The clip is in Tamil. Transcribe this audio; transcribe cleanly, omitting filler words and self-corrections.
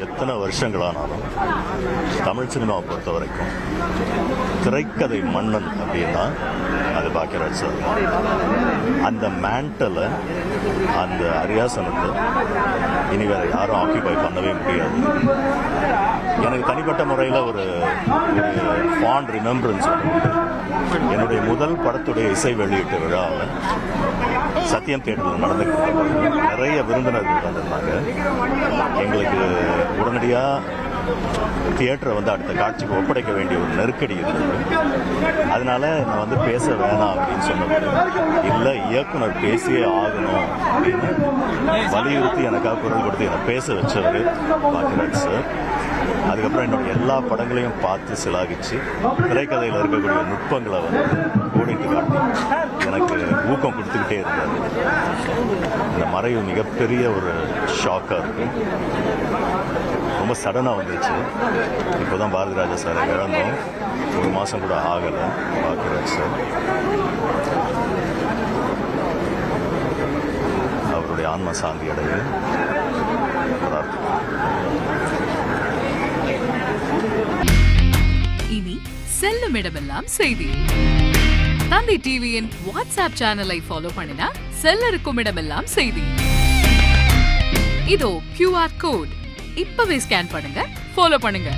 எத்தனை வருஷங்களானாலும் தமிழ் சினிமாவை பொறுத்த வரைக்கும் திரைக்கதை மன்னன் அப்படின்னா அது பாக்கியராஜ் சார். அந்த மேண்டலை, அந்த அரியாசனத்தை இனி வேற யாரும் ஆக்கியூபை பண்ணவே முடியாது. எனக்கு தனிப்பட்ட முறையில் ஒரு ஃபாண்ட் ரிமெம்பரன்ஸ் உண்டு. என்னுடைய முதல் படத்துடைய இசை வெளியீட்டு விழாவில் சத்தியம் தியேட்டரில் நடந்துக்கிட்டு நிறைய விருந்தினர்கள் வந்திருந்தாங்க. எங்களுக்கு உடனடியாக தியேட்டரை அடுத்த காட்சிக்கு ஒப்படைக்க வேண்டிய ஒரு நெருக்கடி இருந்தது. அதனால நான் பேச வேணாம் அப்படின்னு சொன்னது இல்லை, இயக்குனர் பேசியே ஆகணும் அப்படின்னு வலியுறுத்தி எனக்காக குரல் கொடுத்து என்னை பேச வச்சவர் பாக்கியராஜ் சார். அதுக்கப்புறம் என்னுடைய எல்லா படங்களையும் பார்த்து சிலாகிச்சு திரைக்கதையில் இருக்கக்கூடிய நுட்பங்களை ஓடிட்டு காட்டி எனக்கு ஊக்கம் கொடுத்துக்கிட்டே இருந்தார். இந்த மறைவு மிகப்பெரிய ஒரு ஷாக்காக இருக்கு. ரொம்ப சடனாக வந்துச்சு. இப்போ தான் பாரதி ராஜா சாரை இழந்தோம். ஒரு மாதம் கூட ஆகலை. பாக்கியராஜ் சார் அவருடைய ஆன்ம சாந்தி அடைய இனி செல்லும் இடமெல்லாம் செய்தி. தந்தை டிவியின் வாட்ஸ்அப் சேனலை ஃபாலோ பண்ணினா செல்ல இருக்கும் இடமெல்லாம் செய்தி. இதோ QR கோட் இப்பவே ஸ்கேன் பண்ணுங்க, ஃபாலோ பண்ணுங்க.